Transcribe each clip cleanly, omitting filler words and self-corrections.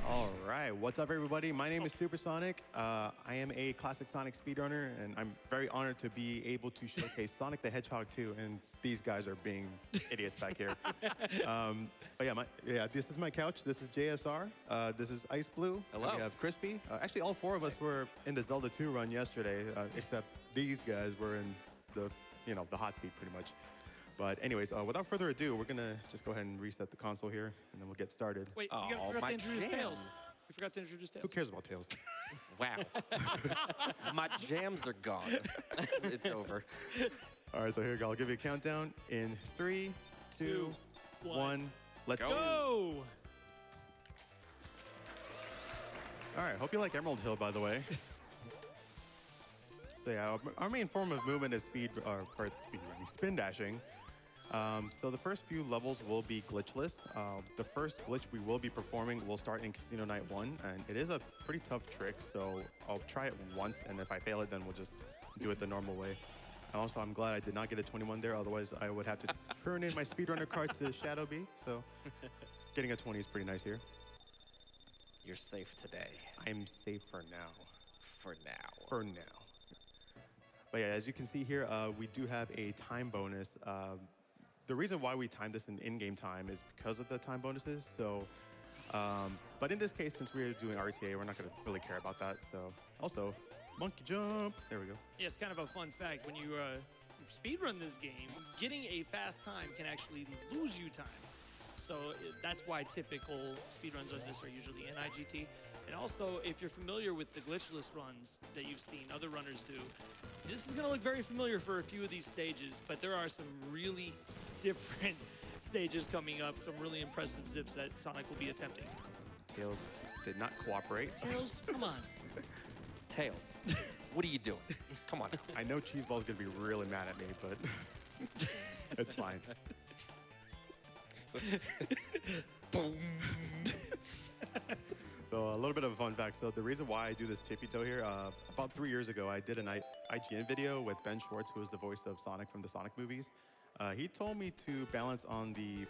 All right, what's up, everybody? My name is SuperSonic. I am a classic Sonic speedrunner, and I'm very honored to be able to showcase Sonic the Hedgehog 2. And these guys are being idiots back here. But yeah, this is my couch. This is JSR. This is iceblue. Hello. We have Crispy. Actually, all four of us were in the Zelda 2 run yesterday, except these guys were in the hot seat pretty much. But anyways, without further ado, we're gonna just go ahead and reset the console here, and then we'll get started. Wait, we forgot to introduce Tails. We forgot to introduce Tails. Who cares about Tails? Wow. My jams are gone. It's over. All right, so here we go. I'll give you a countdown in 3, 2, 1. Let's go. Go! All right, hope you like Emerald Hill, by the way. So yeah, our main form of movement is spin dashing. So the first few levels will be glitchless. The first glitch we will be performing will start in Casino Night 1, and it is a pretty tough trick, so I'll try it once, and if I fail it, then we'll just do it the normal way. And also, I'm glad I did not get a 21 there, otherwise I would have to turn in my speedrunner card to Shadow B, so getting a 20 is pretty nice here. You're safe today. I'm safe for now. For now. For now. But yeah, as you can see here, we do have a time bonus. The reason why we timed this in in-game time is because of the time bonuses. So, but in this case, since we're doing RTA, we're not going to really care about that. So, also, monkey jump. There we go. Yeah, it's kind of a fun fact. When you speedrun this game, getting a fast time can actually lose you time. So that's why typical speedruns of this are usually in IGT. And also, if you're familiar with the glitchless runs that you've seen other runners do, this is going to look very familiar for a few of these stages, but there are some really different stages coming up, some really impressive zips that Sonic will be attempting. Tails did not cooperate. Tails, come on. Tails, what are you doing? Come on. I know Cheeseball's going to be really mad at me, but it's fine. Boom. So a little bit of a fun fact. So the reason why I do this tippy toe here, about 3 years ago, I did an IGN video with Ben Schwartz, who is the voice of Sonic from the Sonic movies. He told me to balance on the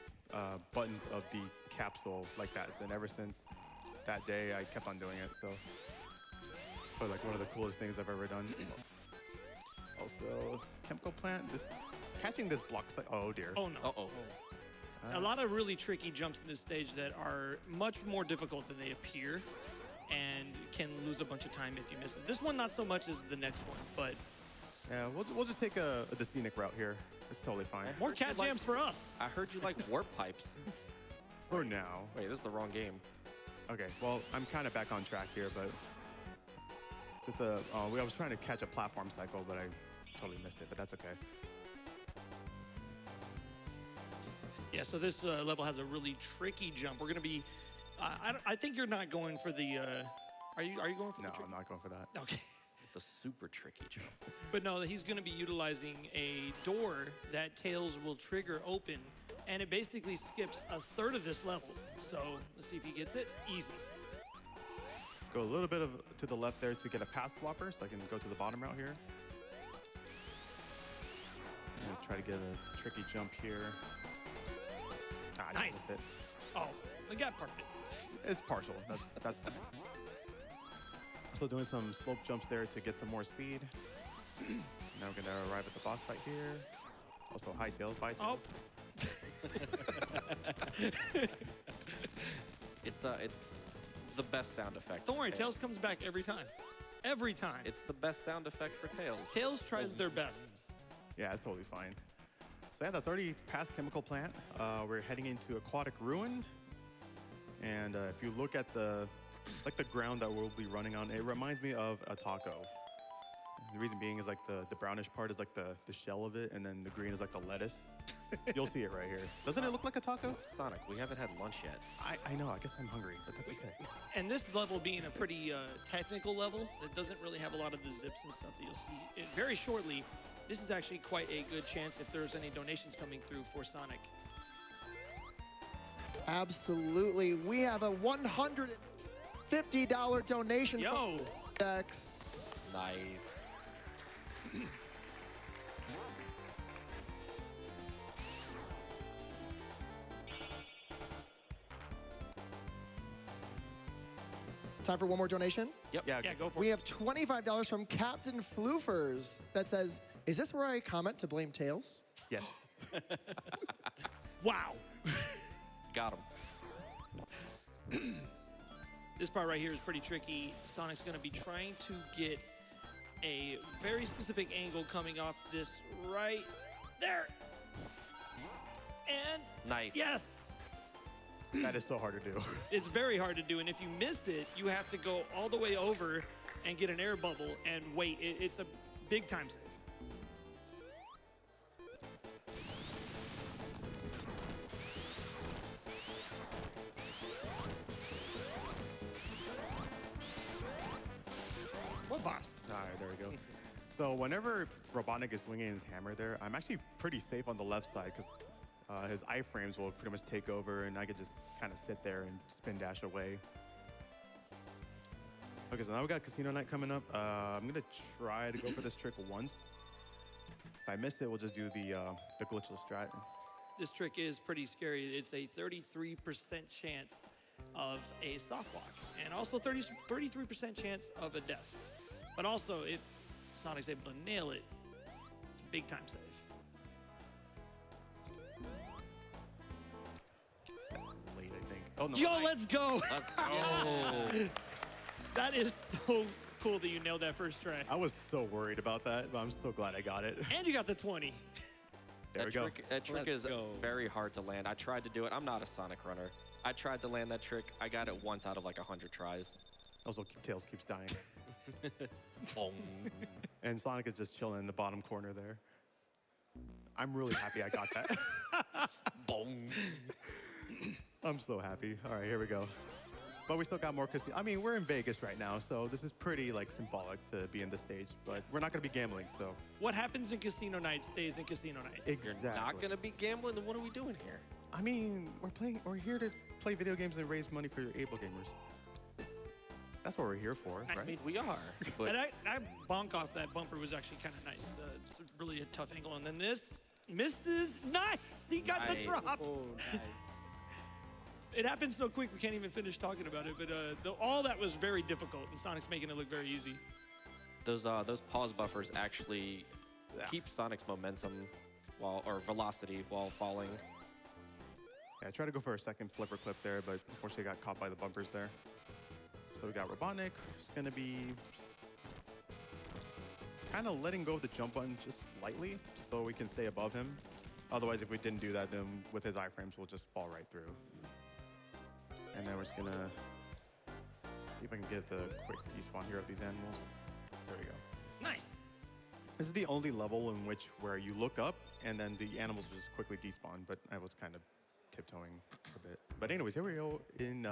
buttons of the capsule like that. And ever since that day, I kept on doing it. So probably like one of the coolest things I've ever done. Also, chemical plant. Catching this blocks like, oh dear. Oh no. Uh-oh. A lot of really tricky jumps in this stage that are much more difficult than they appear and can lose a bunch of time if you miss it. This one, not so much as the next one, but... Yeah, we'll just take the scenic route here. It's totally fine. More cat jams for us. I heard you like warp pipes. For now. Wait, this is the wrong game. Okay, well, I'm kind of back on track here, but... It's just I was trying to catch a platform cycle, but I totally missed it, but that's okay. Yeah, so this level has a really tricky jump. We're going to be... I think you're not going for the... Are you going for the trick? No, I'm not going for that. Okay. The super tricky jump. But no, he's going to be utilizing a door that Tails will trigger open, and it basically skips a third of this level. So let's see if he gets it. Easy. Go a little bit to the left there to get a path swapper, so I can go to the bottom route here. I'm going to try to get a tricky jump here. Ah, nice. It. Oh, I got part of it. It's partial. That's fine. Also doing some slope jumps there to get some more speed. Now we're going to arrive at the boss fight here. Also, high tails, bye tails. Oh. It's the best sound effect. Don't worry, Tails comes back every time. Every time. It's the best sound effect for Tails. Tails tries their best. Yeah, it's totally fine. So yeah, that's already past chemical plant. We're heading into aquatic ruin. And if you look at the ground that we'll be running on, it reminds me of a taco. The reason being is like the brownish part is like the shell of it, and then the green is like the lettuce. You'll see it right here. Doesn't it look like a taco? Sonic, we haven't had lunch yet. I know, I guess I'm hungry, but that's okay. And this level being a pretty technical level that doesn't really have a lot of the zips and stuff that you'll see very shortly, this is actually quite a good chance if there's any donations coming through for Sonic. Absolutely. We have a $150 donation Yo! from Dex. Nice. Time for one more donation. Yep. Yeah, go for We it. have $25 from Captain Floofers that says, is this where I comment to blame Tails? Yes. Wow. Got him. This part right here is pretty tricky. Sonic's going to be trying to get a very specific angle coming off this right there. And Nice. yes, That is so hard to do. it's very hard to do. And if you miss it, you have to go all the way over and get an air bubble and wait. It's a big time save. What boss? All right, there we go. So whenever Robotnik is swinging his hammer there, I'm actually pretty safe on the left side because his iframes will pretty much take over and I could just kind of sit there and spin dash away. Okay, so now we got Casino Night coming up. I'm gonna try to go for this trick once. If I miss it, we'll just do the glitchless strat. This trick is pretty scary. It's a 33% chance of a soft lock and also 33% chance of a death. But also, if Sonic's able to nail it, it's a big time save. Late, I think. Oh no! Yo, let's go! Let's go. That is so cool that you nailed that first try. I was so worried about that, but I'm so glad I got it. And you got the 20. There we go. That trick Let's is go. very hard to land. I tried to do it. I'm not a Sonic runner. I tried to land that trick. I got it once out of like 100 tries. Also, Tails keeps dying. Boom. And Sonic is just chilling in the bottom corner there. I'm really happy I got that. Boom. I'm so happy. All right, here we go. But we still got more casino. I mean, we're in Vegas right now, so this is pretty like symbolic to be in the stage. But we're not gonna be gambling, so What happens in Casino Night stays in Casino Night. exactly. You're not gonna be gambling, then what are we doing here? I mean, we're here to play video games and raise money for your able gamers. That's what we're here for, Nice. I right? mean, we are. But And that bonk off that bumper was actually kind of nice. It's really a tough angle. And then this misses. Nice! He got the Nice. drop. Oh, nice. It happened so quick we can't even finish talking about it. But all that was very difficult, and Sonic's making it look very easy. Those pause buffers actually keep Sonic's momentum or velocity while falling. Yeah, I tried to go for a second flipper clip there, but unfortunately got caught by the bumpers there. So we got Robotnik, who's gonna be kind of letting go of the jump button just slightly so we can stay above him. Otherwise, if we didn't do that, then with his iframes, we'll just fall right through. And then we're just gonna see if I can get the quick despawn here of these animals. There we go. Nice. This is the only level in which where you look up and then the animals just quickly despawn, but I was kind of tiptoeing a bit. But anyways, here we go in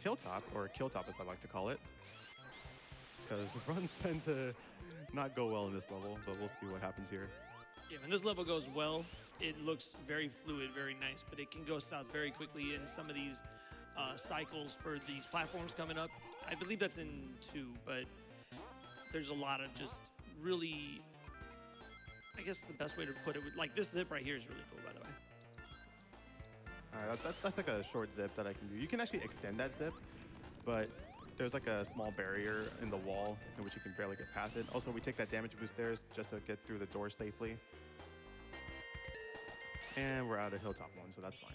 Hilltop, or Killtop as I like to call it. Because runs tend to not go well in this level, but we'll see what happens here. Yeah, when this level goes well, it looks very fluid, very nice, but it can go south very quickly in some of these cycles for these platforms coming up. I believe that's in 2, but there's a lot of just really, I guess the best way to put it, like this zip right here is really cool, by the way. All right, that's like a short zip that I can do. You can actually extend that zip, but there's like a small barrier in the wall in which you can barely get past it. Also, we take that damage boost there just to get through the door safely. And we're out of Hilltop 1, so that's fine.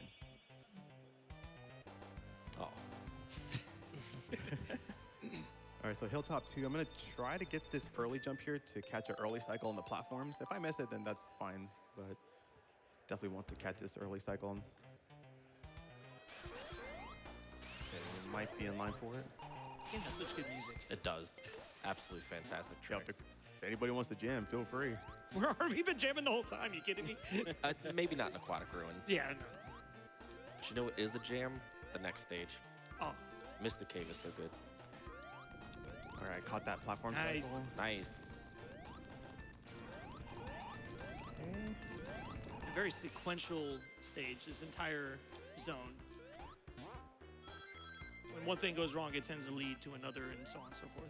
Oh. All right, so Hilltop 2, I'm gonna try to get this early jump here to catch an early cycle on the platforms. If I miss it, then that's fine, but definitely want to catch this early cycle. Okay, we might be in line for it. This game has such good music. It does. Absolutely fantastic Yep, tricks. if anybody wants to jam, feel free. We've been jamming the whole time, you kidding me? Maybe not in Aquatic Ruin. Yeah, no. But you know what is a jam? The next stage. Oh, Mr. Cave is so good. All right, caught that platform. Nice. cycle. Nice. Okay. a very sequential stage, this entire zone. When one thing goes wrong, it tends to lead to another and so on and so forth.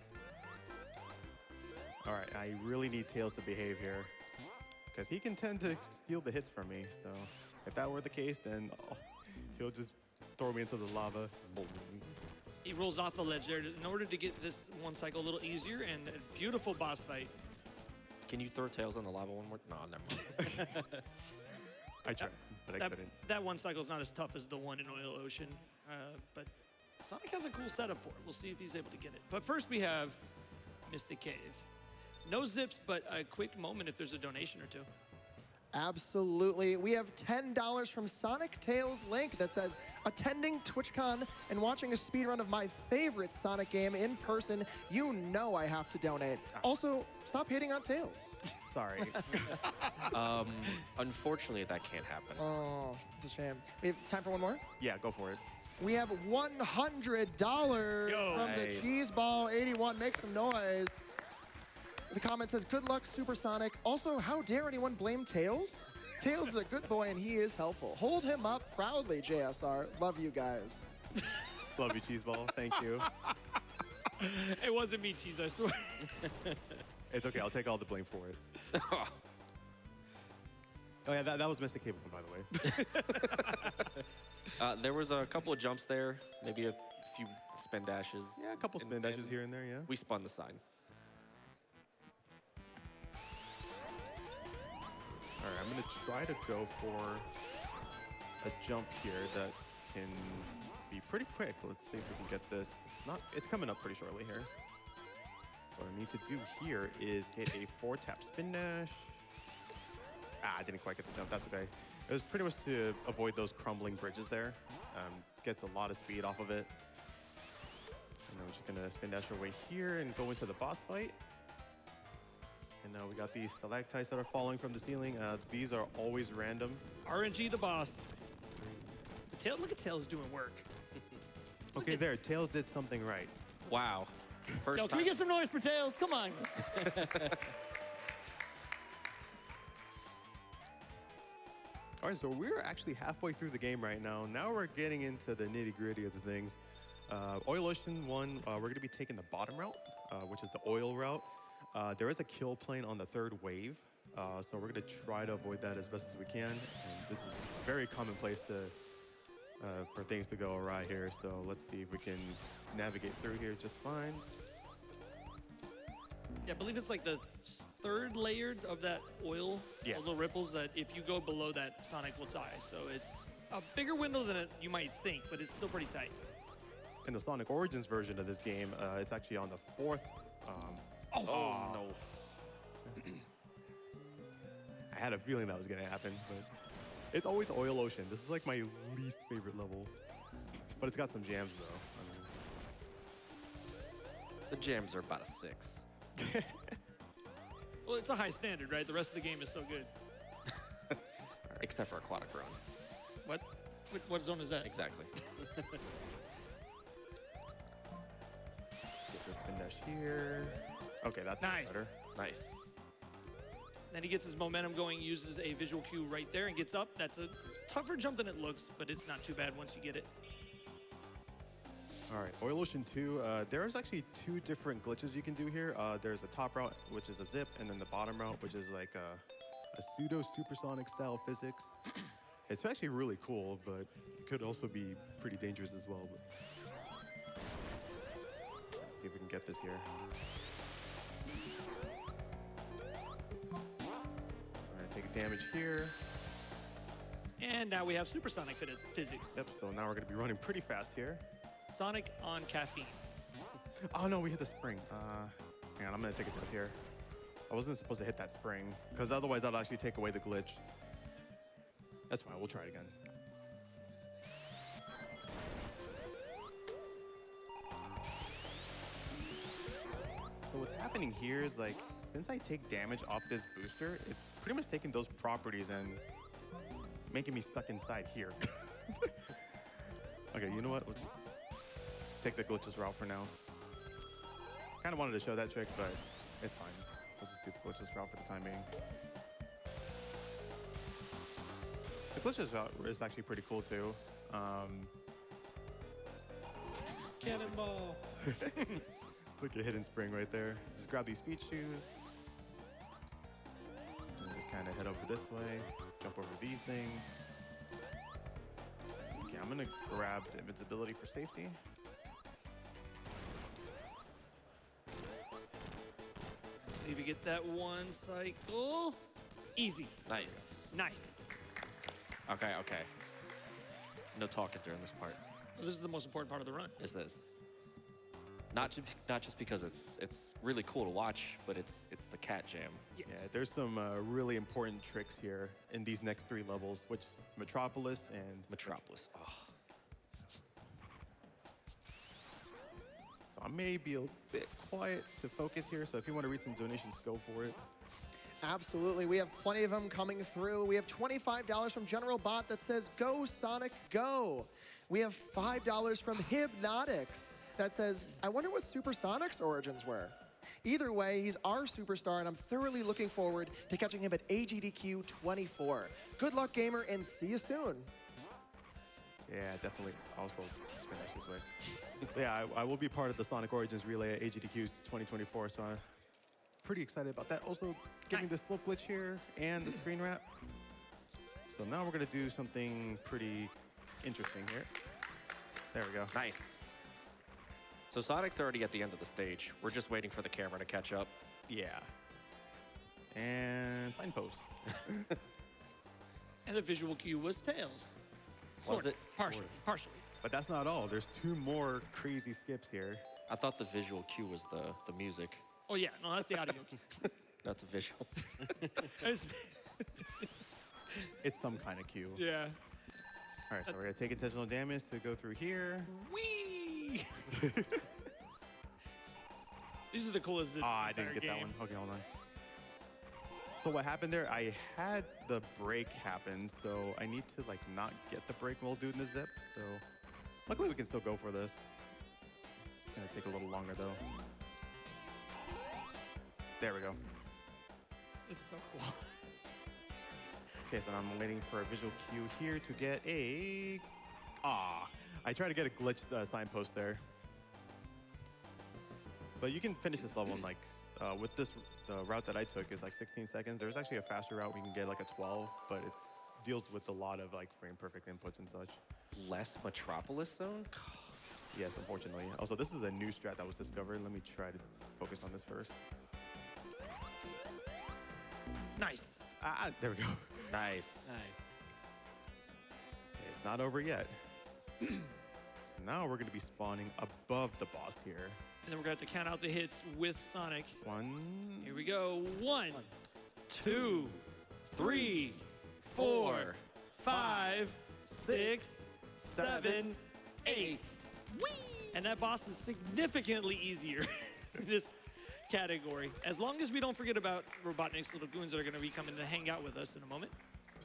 All right, I really need Tails to behave here because he can tend to steal the hits from me. So if that were the case, then he'll just throw me into the lava. He rolls off the ledge there in order to get this one cycle a little easier, and a beautiful boss fight. Can you throw Tails in the lava one more? No, never mind. I tried, but I couldn't. That one cycle is not as tough as the one in Oil Ocean, but Sonic has a cool setup for it. We'll see if he's able to get it. But first we have Mystic Cave. No zips, but a quick moment if there's a donation or two. Absolutely. We have $10 from Sonic Tails Link that says, attending TwitchCon and watching a speedrun of my favorite Sonic game in person, you know I have to donate. Also, stop hating on Tails. Sorry. Unfortunately, that can't happen. Oh, it's a shame. We have time for one more? Yeah, go for it. We have $100 from the Nice. Cheeseball81. Make some noise. The comment says, good luck, SuperSonic. Also, how dare anyone blame Tails? Tails is a good boy and he is helpful. Hold him up proudly, JSR. Love you guys. Love you, Cheeseball. Thank you. It wasn't me, Cheese, I swear. It's okay. I'll take all the blame for it. Oh, yeah, that was Mystic Cave, by the way. There was a couple of jumps there, maybe a few spin dashes. Yeah, a couple spin dashes here and there, yeah. We spun the side. All right, I'm going to try to go for a jump here that can be pretty quick. Let's see if we can get this. It's coming up pretty shortly here. So what I need to do here is get a 4-tap spin dash. I didn't quite get the jump. That's okay. It was pretty much to avoid those crumbling bridges there. Gets a lot of speed off of it. And then we're just going to spin dash our way here and go into the boss fight. And now we got these stalactites that are falling from the ceiling. These are always random. RNG the boss. Look at Tails doing work. Okay, there. Tails did something right. Wow. First Yo, can we time- get some noise for Tails? Come on. All right, so we're actually halfway through the game right now. Now we're getting into the nitty-gritty of the things. Oil Ocean 1, we're going to be taking the bottom route, which is the oil route. There is a kill plane on the 3rd wave, so we're going to try to avoid that as best as we can. And this is a very common place for things to go awry here, so let's see if we can navigate through here just fine. Yeah, I believe it's like the 3rd layer of that oil, Yeah. little ripples, that if you go below that, Sonic will die. So it's a bigger window than you might think, but it's still pretty tight. In the Sonic Origins version of this game, it's actually on the 4th. Oh, no. I had a feeling that was going to happen, but it's always Oil Ocean. This is like my least favorite level, but it's got some jams though. The jams are about a 6. Well, it's a high standard, right? The rest of the game is so good. Except for Aquatic Run. What? What zone is that? Exactly. Get this spin dash here. Okay, that's Nice. better. Nice. Then he gets his momentum going, uses a visual cue right there and gets up. That's a tougher jump than it looks, but it's not too bad once you get it. All right, Oil Ocean 2, there's actually 2 different glitches you can do here. There's a top route, which is a zip, and then the bottom route, which is like a pseudo supersonic style physics. It's actually really cool, but it could also be pretty dangerous as well. But let's see if we can get this here. So we're gonna take damage here. And now we have supersonic physics. Yep, so now we're gonna be running pretty fast here. Sonic on caffeine. Oh no, we hit the spring. Hang on, I'm gonna take a dive here. I wasn't supposed to hit that spring, because otherwise that'll actually take away the glitch. That's fine, we'll try it again. So what's happening here is like, since I take damage off this booster, it's pretty much taking those properties and making me stuck inside here. Okay, you know what? We'll just take the glitches route for now. Kind of wanted to show that trick, but it's fine. We'll just do the glitches route for the time being. The glitches route is actually pretty cool too. Cannonball. Look at Hidden Spring right there. Just grab these speed shoes. And just kind of head over this way. Jump over these things. Okay, I'm gonna grab the invincibility for safety. See if you get that one cycle. Easy. Nice. Nice. Okay, okay. No talking during this part. This is the most important part of the run. Is this? Not just because it's really cool to watch, but it's the cat jam. Yeah. Yeah, there's some really important tricks here in these next 3 levels, which Metropolis and Metropolis. Oh. So I may be a bit quiet to focus here, so if you want to read some donations, go for it. Absolutely. We have plenty of them coming through. We have $25 from General Bot that says, "Go Sonic, go." We have $5 from Hypnotics that says, "I wonder what SuperSonic's origins were." Either way, he's our superstar, and I'm thoroughly looking forward to catching him at AGDQ 24. Good luck, gamer, and see you soon. Yeah, definitely. Also, spin this way. So yeah, I will be part of the Sonic Origins Relay at AGDQ 2024, so I'm pretty excited about that. Also, getting the slope glitch here and the screen wrap. So now we're gonna do something pretty interesting here. There we go. Nice. So Sonic's already at the end of the stage. We're just waiting for the camera to catch up. Yeah. And signpost. And the visual cue was Tails. Was it? Partially. Partially. But that's not all. There's 2 more crazy skips here. I thought the visual cue was the music. Oh, yeah. No, that's the audio cue. That's a visual. It's some kind of cue. Yeah. All right, so we're gonna take intentional damage to go through here. Whee! These are the coolest. Ah, I didn't get that one. Okay, hold on. So what happened there, I had the break happen, so I need to like not get the break while doing the zip. So luckily we can still go for this. It's gonna take a little longer though. There we go. It's so cool. Okay, so now I'm waiting for a visual cue here to get a... I tried to get a glitch signpost there. But you can finish this level in like, with this, the route that I took is like 16 seconds. There's actually a faster route we can get like a 12, but it deals with a lot of like frame perfect inputs and such. Less Metropolis zone? Yes, unfortunately. Also, this is a new strat that was discovered. Let me try to focus on this first. Nice. There we go. Nice. Nice. Okay, it's not over yet. So now we're gonna be spawning above the boss here. And then we're going to have to count out the hits with Sonic. 1. Here we go. 1, 2, 3, 4, 5, 6, 7, 8. Whee! And that boss is significantly easier in this category. As long as we don't forget about Robotnik's little goons that are going to be coming to hang out with us in a moment.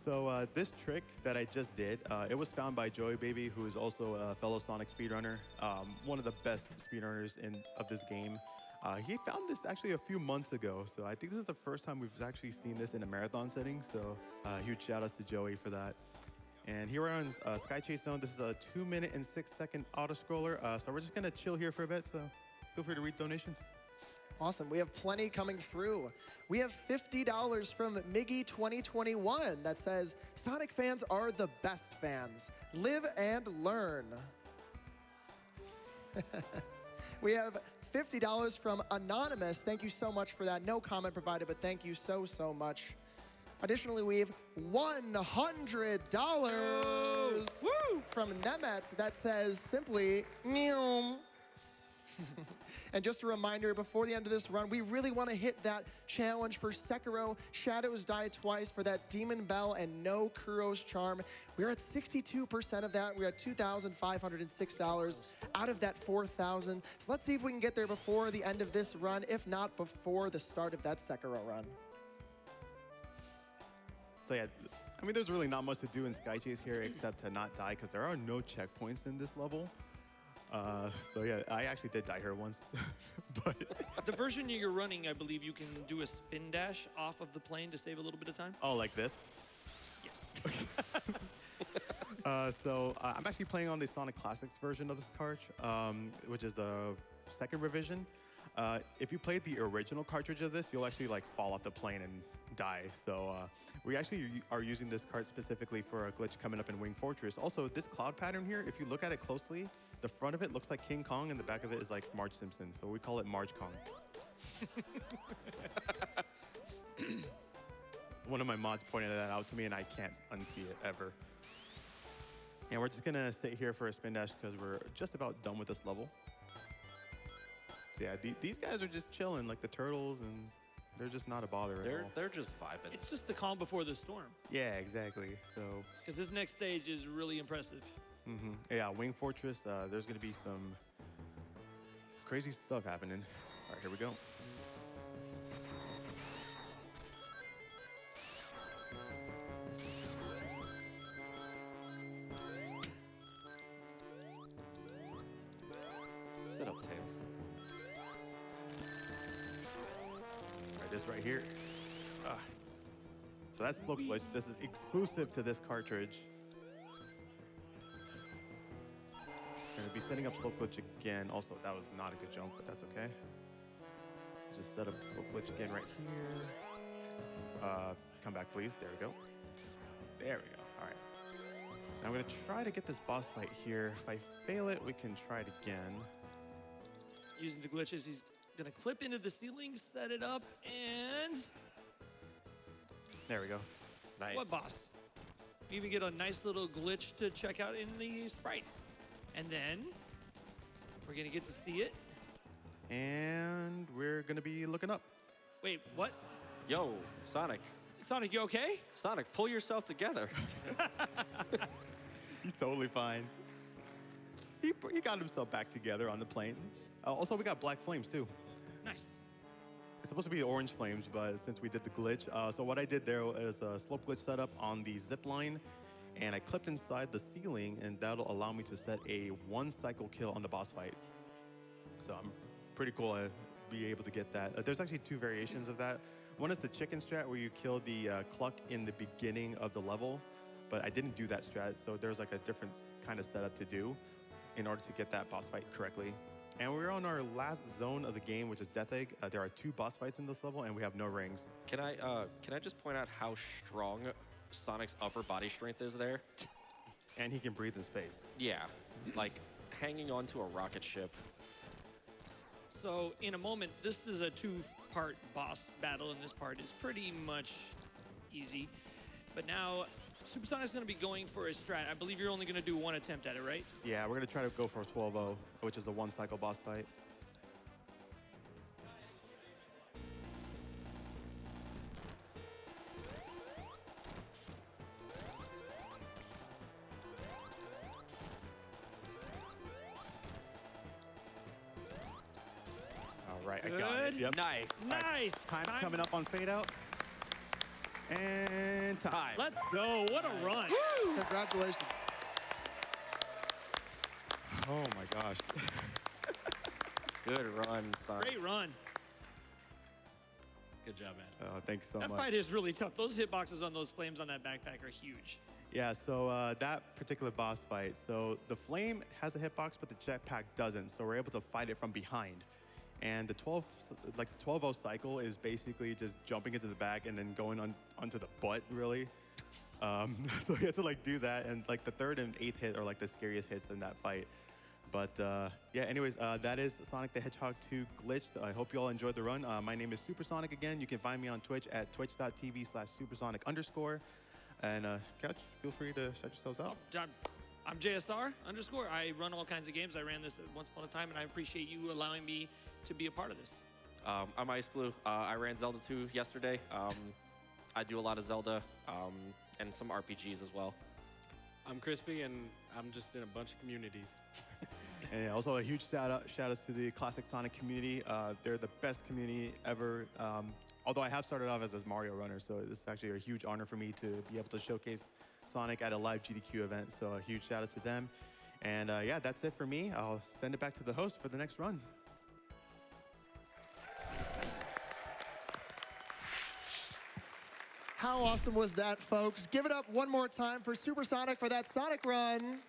So this trick that I just did, it was found by Joey Baby, who is also a fellow Sonic speedrunner, one of the best speedrunners of this game. He found this actually a few months ago, so I think this is the first time we've actually seen this in a marathon setting, so huge shout out to Joey for that. And here we're on Sky Chase Zone. This is a 2-minute and 6-second auto-scroller, so we're just gonna chill here for a bit, so feel free to read donations. Awesome. We have plenty coming through. We have $50 from Miggy2021 that says, "Sonic fans are the best fans. Live and learn." We have $50 from Anonymous. Thank you so much for that. No comment provided, but thank you so, so much. Additionally, we have $100 from Nemet that says simply, "Meow." And just a reminder, before the end of this run, we really want to hit that challenge for Sekiro, Shadows Die Twice, for that Demon Bell and no Kuro's Charm. We're at 62% of that. We're at $2,506 out of that 4,000. So let's see if we can get there before the end of this run, if not before the start of that Sekiro run. So yeah, I mean, there's really not much to do in Sky Chase here except to not die, because there are no checkpoints in this level. So yeah, I actually did die here once, but... The version you're running, I believe you can do a spin dash off of the plane to save a little bit of time. Oh, like this? Yes. So I'm actually playing on the Sonic Classics version of this cartridge, which is the 2nd revision. If you played the original cartridge of this, you'll actually like fall off the plane and die. So we actually are using this cart specifically for a glitch coming up in Wing Fortress. Also, this cloud pattern here, if you look at it closely, the front of it looks like King Kong and the back of it is like Marge Simpson. So we call it Marge Kong. One of my mods pointed that out to me, and I can't unsee it ever. And we're just gonna sit here for a spin dash because we're just about done with this level. So yeah, these guys are just chilling, like the turtles, and they're just not a bother at all. They're just vibing. It's just the calm before the storm. Yeah, exactly. So. Because this next stage is really impressive. Yeah, Wing Fortress. There's gonna be some crazy stuff happening. All right, here we go. Sit up, Tails. All right, this right here. So that's Slow Glitch. This is exclusive to this cartridge. Gonna be setting up Slow Glitch again. Also, that was not a good jump, but that's okay. Just set up Slow Glitch again right here. Come back, please. There we go. There we go. All right. Now I'm gonna try to get this boss fight here. If I fail it, we can try it again. Using the glitches, he's gonna clip into the ceiling, set it up, and There we go. Nice. what boss? We even get a nice little glitch to check out in the sprites. And then we're gonna get to see it. And we're gonna be looking up. Wait, what? Yo, Sonic. Sonic, you okay? Sonic, pull yourself together. He's totally fine. He got himself back together on the plane. Also, we got black flames too. Nice. It's supposed to be orange flames, but since we did the glitch, so what I did there is a slope glitch setup on the zip line, and I clipped inside the ceiling, and that'll allow me to set a 1 cycle kill on the boss fight. So I'm pretty cool to be able to get that. There's actually 2 variations of that. One is the chicken strat, where you kill the cluck in the beginning of the level, but I didn't do that strat, so there's like a different kind of setup to do in order to get that boss fight correctly. And we're on our last zone of the game, which is Death Egg. There are 2 boss fights in this level, and we have no rings. Can I just point out how strong Sonic's upper body strength is there? And he can breathe in space. Yeah, like hanging onto a rocket ship. So in a moment, this is a 2-part boss battle, and this part is pretty much easy. But now, SuperSonic's gonna be going for a strat. I believe you're only gonna do 1 attempt at it, right? Yeah, we're gonna try to go for a 12-0, which is a 1 cycle boss fight. All right, I got it. Good. Yep. Nice. Nice. Time coming up on fade out. And time. Let's go. What a run. Congratulations. Oh my gosh. Good run, Sonic. Great run. Good job, man. Thanks so That much. fight is really tough. Those hitboxes on those flames on that backpack are huge. Yeah, so that particular boss fight, so the flame has a hitbox, but the jetpack doesn't, so we're able to fight it from behind. And the 12-0 cycle is basically just jumping into the back and then going onto the butt, really. So you have to like do that, and like the 3rd and 8th hit are like the scariest hits in that fight. But yeah, anyways, that is Sonic the Hedgehog 2 Glitched. I hope you all enjoyed the run. My name is SuperSonic again. You can find me on Twitch at twitch.tv/supersonic_. And Couch, feel free to shout yourselves out. I'm JSR_. I run all kinds of games. I ran this once upon a time, and I appreciate you allowing me to be a part of this. I'm iceblue. I ran Zelda 2 yesterday. I do a lot of Zelda and some RPGs as well. I'm Crispy, and I'm just in a bunch of communities. And yeah, also a huge shout outs to the Classic Sonic community. They're the best community ever. Although I have started off as a Mario runner, so it's actually a huge honor for me to be able to showcase Sonic at a live GDQ event. So a huge shout out to them. And yeah, that's it for me. I'll send it back to the host for the next run. How awesome was that, folks? Give it up one more time for SuperSonic for that Sonic run.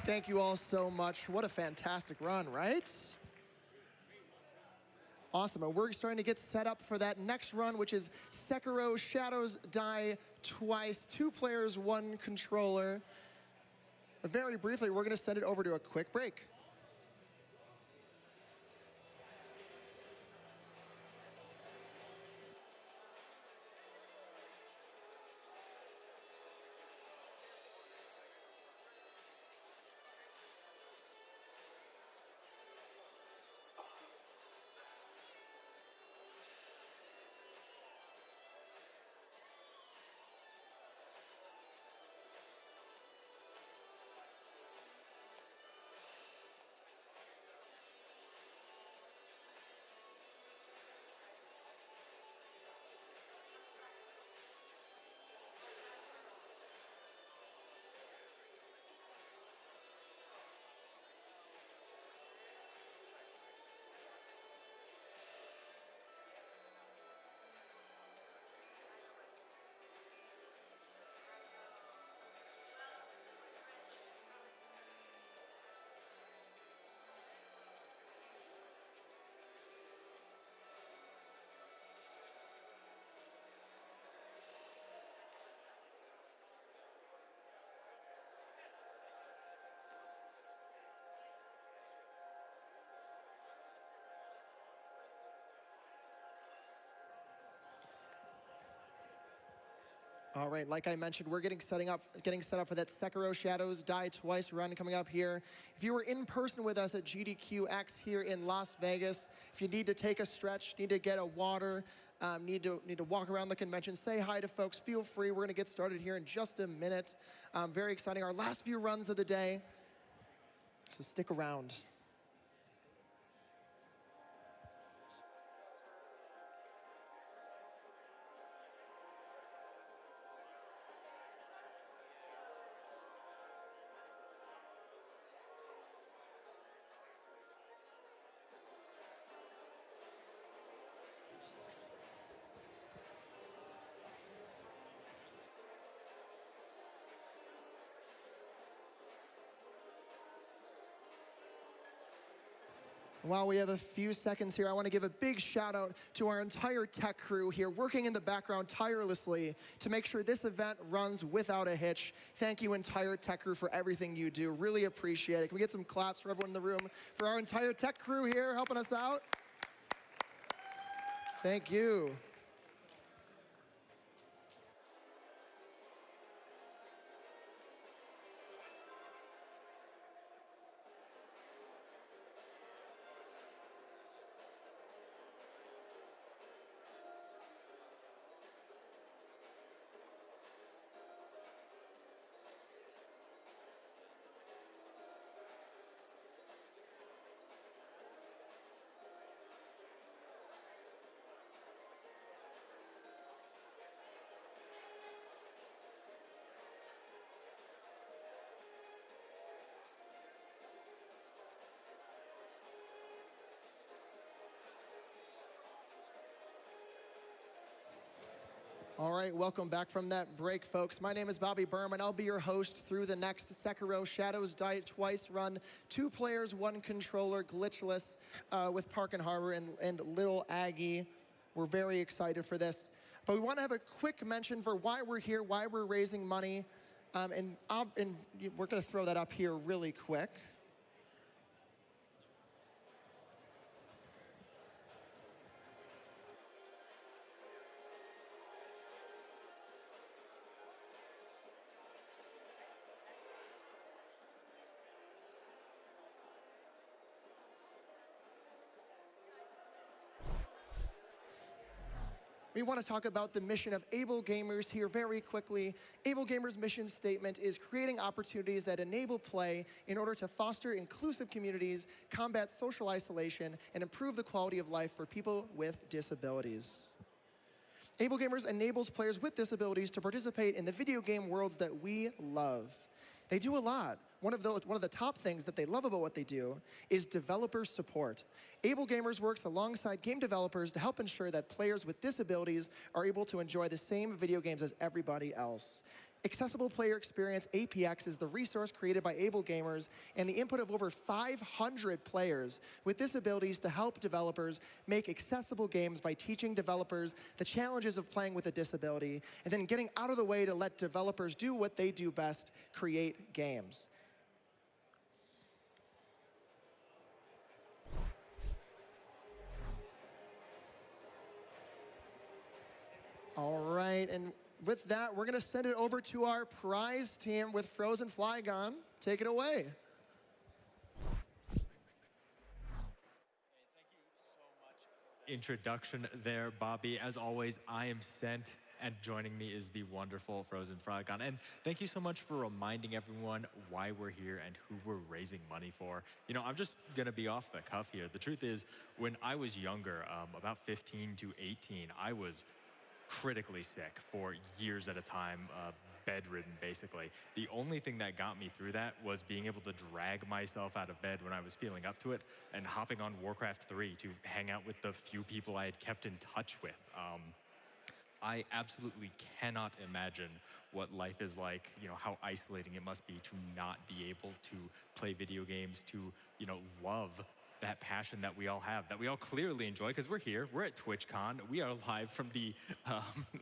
Thank you all so much. What a fantastic run, right? Awesome, and we're starting to get set up for that next run, which is Sekiro Shadows Die Twice. 2 players, 1 controller. Very briefly, we're gonna send it over to a quick break. All right, like I mentioned, we're getting set up for that Sekiro Shadows Die Twice run coming up here. If you were in person with us at GDQX here in Las Vegas, if you need to take a stretch, need to get a water, need to walk around the convention, say hi to folks, feel free. We're gonna get started here in just a minute. Very exciting, our last few runs of the day, so stick around. While we have a few seconds here, I want to give a big shout out to our entire tech crew here working in the background tirelessly to make sure this event runs without a hitch. Thank you, entire tech crew, for everything you do. Really appreciate it. Can we get some claps for everyone in the room for our entire tech crew here helping us out? Thank you. All right, welcome back from that break, folks. My name is bobbyburm, and I'll be your host through the next Sekiro Shadows Die Twice run. 2 players, 1 controller, glitchless, with Park and Harbor and Little Aggie. We're very excited for this. But we want to have a quick mention for why we're here, why we're raising money. And we're going to throw that up here really quick. We want to talk about the mission of Able Gamers here very quickly. Able Gamers' mission statement is creating opportunities that enable play in order to foster inclusive communities, combat social isolation, and improve the quality of life for people with disabilities. Able Gamers enables players with disabilities to participate in the video game worlds that we love. They do a lot. One of the top things that they love about what they do is developer support. Able Gamers works alongside game developers to help ensure that players with disabilities are able to enjoy the same video games as everybody else. Accessible Player Experience, APX, is the resource created by Able Gamers and the input of over 500 players with disabilities to help developers make accessible games by teaching developers the challenges of playing with a disability and then getting out of the way to let developers do what they do best, create games. All right, and with that, we're going to send it over to our prize team with Frozen Flygon. Take it away. Introduction there, Bobby. As always, I am Sent, and joining me is the wonderful Frozen Flygon. And thank you so much for reminding everyone why we're here and who we're raising money for. You know, I'm just going to be off the cuff here. The truth is, when I was younger, about 15 to 18, I was critically sick for years at a time, bedridden basically. The only thing that got me through that was being able to drag myself out of bed when I was feeling up to it and hopping on Warcraft 3 to hang out with the few people I had kept in touch with. I absolutely cannot imagine what life is like, you know, how isolating it must be to not be able to play video games, to, you know, love that passion that we all have, that we all clearly enjoy, because we're here, we're at TwitchCon, we are live from the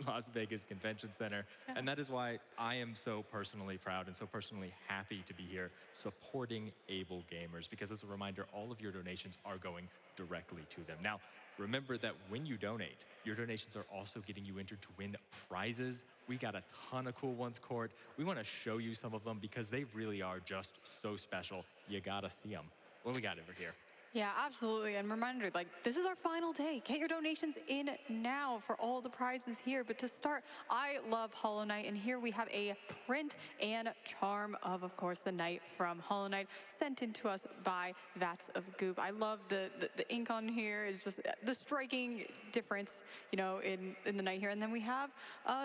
Las Vegas Convention Center, and that is why I am so personally proud and so personally happy to be here supporting Able Gamers, because as a reminder, all of your donations are going directly to them. Now, remember that when you donate, your donations are also getting you entered to win prizes. We got a ton of cool ones, Court. We want to show you some of them because they really are just so special. You gotta see them. What we got over here? Yeah, absolutely. And reminder, like, this is our final day. Get your donations in now for all the prizes here. But to start, I love Hollow Knight. And here we have a print and charm of course, the Knight from Hollow Knight, sent in to us by Vats of Goop. I love the ink on here is just the striking difference, you know, in the Knight here. And then we have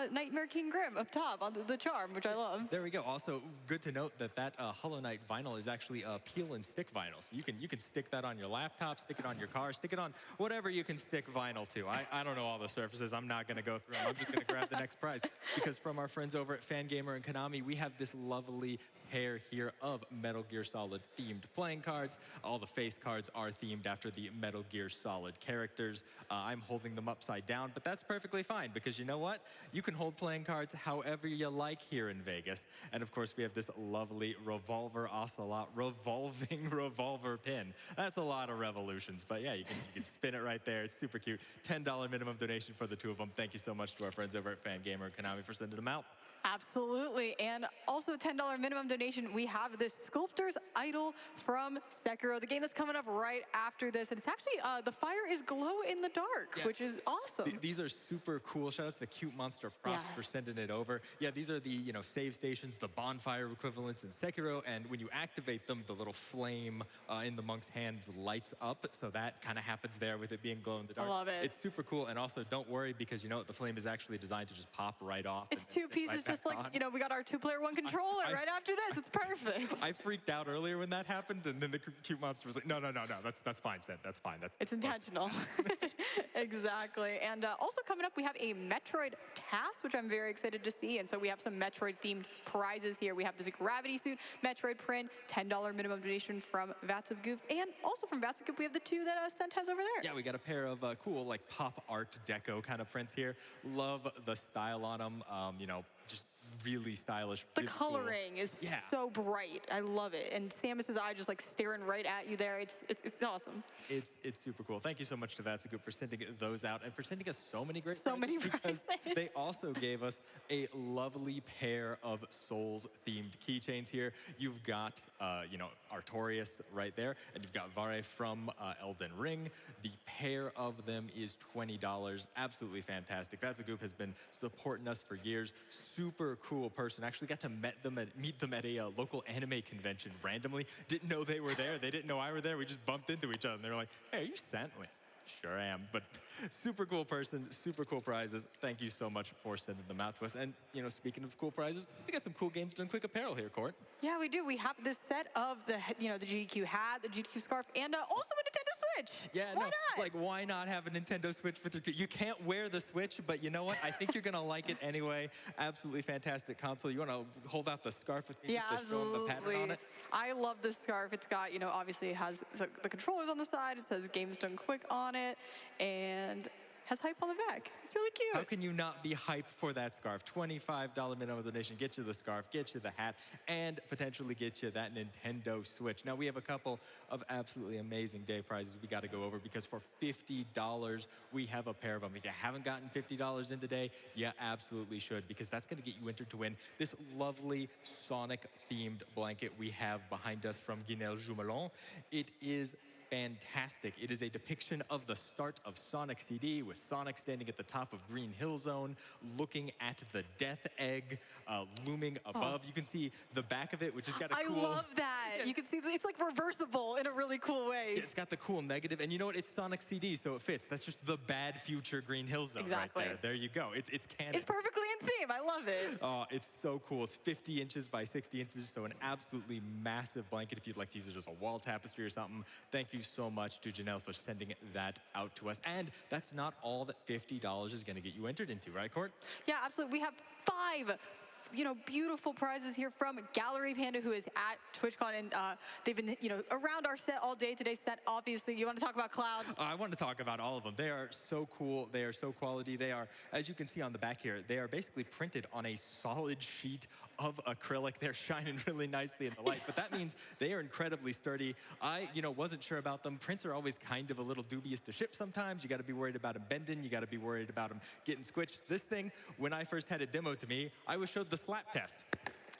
Nightmare King Grim up top on the charm, which I love. There we go. Also, good to note that Hollow Knight vinyl is actually a peel and stick vinyl. So you can stick that on your laptop, stick it on your car, stick it on whatever you can stick vinyl to. I don't know all the surfaces. I'm not going to go through them. I'm just going to grab the next prize. Because from our friends over at Fangamer and Konami, we have this lovely pair here of Metal Gear Solid themed playing cards. All the face cards are themed after the Metal Gear Solid characters. I'm holding them upside down, but that's perfectly fine because you know what? You can hold playing cards however you like here in Vegas. And of course, we have this lovely revolver ocelot revolving revolver pin. That's a lot of revolutions, but yeah, you can spin it right there. It's super cute. $10 minimum donation for the two of them. Thank you so much to our friends over at Fangamer and Konami for sending them out. Absolutely. And also $10 minimum donation, we have this Sculptor's Idol from Sekiro, the game that's coming up right after this. And it's actually, the fire is glow in the dark, which is awesome. These are super cool. Shout out to Cute Monster Props for sending it over. Yeah, these are the, you know, save stations, the bonfire equivalents in Sekiro. And when you activate them, the little flame in the monk's hands lights up. So that kind of happens there with it being glow in the dark. I love it. It's super cool. And also, don't worry because, you know, the flame is actually designed to just pop right off. It's two pieces, just like, you know, we got our 2-player 1 controller right after this. It's perfect. I freaked out earlier when that happened, and then the Cute Monster was like, no, that's fine, Sid. That's fine. It's intentional. Exactly. And also coming up, we have a Metroid task, which I'm very excited to see. And so we have some Metroid-themed prizes here. We have this Gravity Suit, Metroid print, $10 minimum donation from Vats of Goof. And also from Vats of Goof, we have the two that Sent has over there. Yeah, we got a pair of cool, like, pop art deco kind of prints here. Love the style on them. You know, just really stylish. The coloring is so bright. I love it. And Samus's eye just like staring right at you there. It's awesome. It's super cool. Thank you so much to Vats of Goop for sending those out and for sending us so many great prizes. They also gave us a lovely pair of Souls-themed keychains here. You've got, you know, Artorias right there, and you've got Vare from Elden Ring. The pair of them is $20. Absolutely fantastic. Vats of Goop has been supporting us for years. Super cool person. Actually got to meet them at a local anime convention randomly. Didn't know they were there. They didn't know I were there. We just bumped into each other, and they were like, "Hey, are you sent?" I'm like, sure I am. But super cool person, super cool prizes. Thank you so much for sending them out to us. And, you know, speaking of cool prizes, we got some cool games done quick apparel here, Court. Yeah, we do. We have this set of the, you know, the GDQ hat, the GDQ scarf, and also a Nintendo Switch. Yeah, why not? Like, why not have a Nintendo Switch with your... You can't wear the Switch, but you know what? I think you're going to like it anyway. Absolutely fantastic console. You want to hold out the scarf with me just to show them the pattern on it? I love this scarf. It's got, you know, obviously it has the controllers on the side. It says Games Done Quick on it, and has hype on the back. It's really cute. How can you not be hyped for that scarf? $25 minimum donation, get you the scarf, get you the hat, and potentially get you that Nintendo Switch. Now, we have a couple of absolutely amazing day prizes we got to go over because for $50, we have a pair of them. If you haven't gotten $50 in today, you absolutely should because that's going to get you entered to win this lovely Sonic-themed blanket we have behind us from Guinel Jumelon. It is fantastic. It is a depiction of the start of Sonic CD with Sonic standing at the top of Green Hill Zone, looking at the Death Egg looming above. You can see the back of it, which has got a cool... I love that. You can see it's like reversible in a really cool way. It's got the cool negative, and you know what? It's Sonic CD, so it fits. That's just the bad future Green Hill Zone right there. There you go. It's canon. It's perfectly in theme. I love it. Oh, it's so cool. It's 50 inches by 60 inches, so an absolutely massive blanket if you'd like to use it as a wall tapestry or something. Thank you so much to Janelle for sending that out to us. And that's not all that $50 is going to get you entered into, right, Court? Yeah, absolutely. We have 5 beautiful prizes here from Gallery Panda, who is at TwitchCon, and they've been, around our set all day today. Set, obviously. You want to talk about Cloud? I want to talk about all of them. They are so cool. They are so quality. They are, as you can see on the back here, they are basically printed on a solid sheet of acrylic. They're shining really nicely in the light, but that means they are incredibly sturdy. I, wasn't sure about them. Prints are always kind of a little dubious to ship sometimes. You got to be worried about them bending. You got to be worried about them getting squished. This thing, when I first had it demoed to me, I was showed the slap test.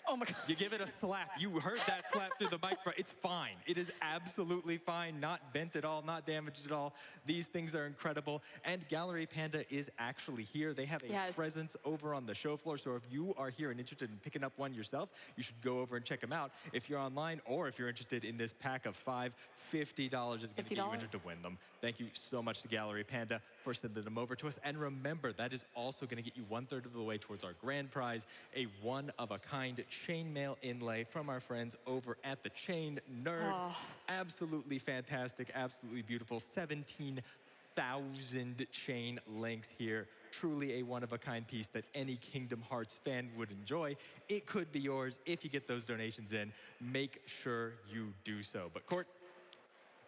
Oh my God. You give it a slap. You heard that slap through the microphone. It's fine. It is absolutely fine. Not bent at all, not damaged at all. These things are incredible. And Gallery Panda is actually here. They have a presence over on the show floor. So if you are here and interested in picking up one yourself, you should go over and check them out. If you're online or if you're interested in this pack of 5, $50 is going to get you entered to win them. Thank you so much to Gallery Panda for sending them over to us. And remember, that is also going to get you 1/3 of the way towards our grand prize, a one-of-a-kind chainmail inlay from our friends over at the Chain Nerd. Oh. Absolutely fantastic, absolutely beautiful. 17,000 chain links here. Truly a one-of-a-kind piece that any Kingdom Hearts fan would enjoy. It could be yours if you get those donations in. Make sure you do so. But Court,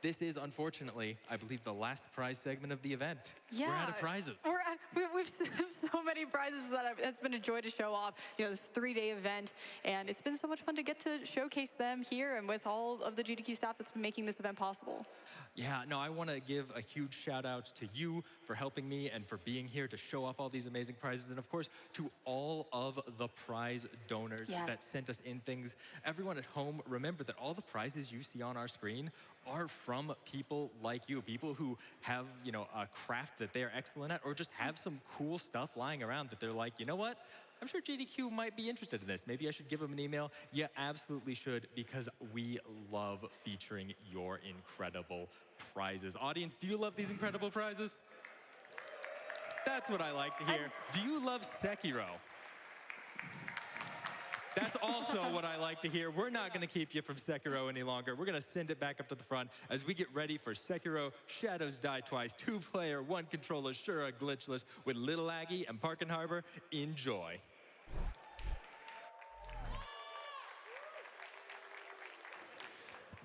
this is, unfortunately, I believe, the last prize segment of the event. Yeah. We're out of prizes. We've so many prizes that it's been a joy to show off. This 3-day event, and it's been so much fun to get to showcase them here and with all of the GDQ staff that's been making this event possible. Yeah, no, I want to give a huge shout out to you for helping me and for being here to show off all these amazing prizes. And of course, to all of the prize donors that sent us in things. Everyone at home, remember that all the prizes you see on our screen are from people like you, people who have, a craft that they're excellent at, or just have some cool stuff lying around that they're like, you know what? I'm sure GDQ might be interested in this. Maybe I should give them an email. You absolutely should, because we love featuring your incredible prizes. Audience, do you love these incredible prizes? That's what I like to hear. Do you love Sekiro? That's also what I like to hear. We're not going to keep you from Sekiro any longer. We're going to send it back up to the front as we get ready for Sekiro Shadows Die Twice. 2-player, 1-controller, Shura glitchless with Little Aggie and Parkin Harbor. Enjoy.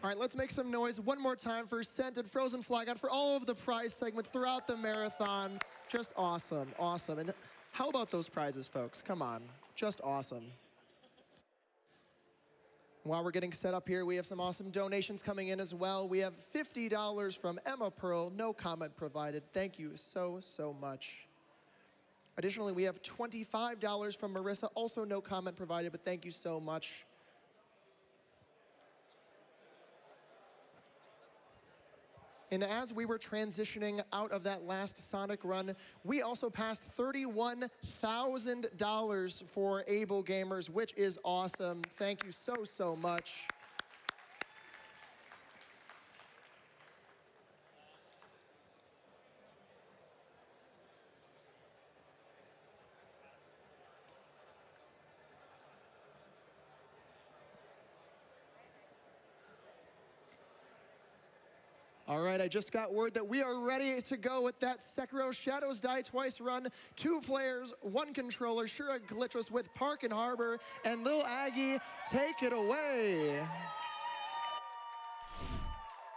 All right, let's make some noise one more time for Scented Frozen Flygon for all of the prize segments throughout the marathon. Just awesome, awesome. And how about those prizes, folks? Come on, just awesome. While we're getting set up here, we have some awesome donations coming in as well. We have $50 from Emma Pearl, no comment provided. Thank you so, so much. Additionally, we have $25 from Marissa, also no comment provided, but thank you so much. And as we were transitioning out of that last Sonic run, we also passed $31,000 for Able Gamers, which is awesome. Thank you so, so much. All right, I just got word that we are ready to go with that Sekiro Shadows Die Twice run. 2 players, 1 controller, Shura glitchless with Parkin Harbor and Lil Aggie. Take it away.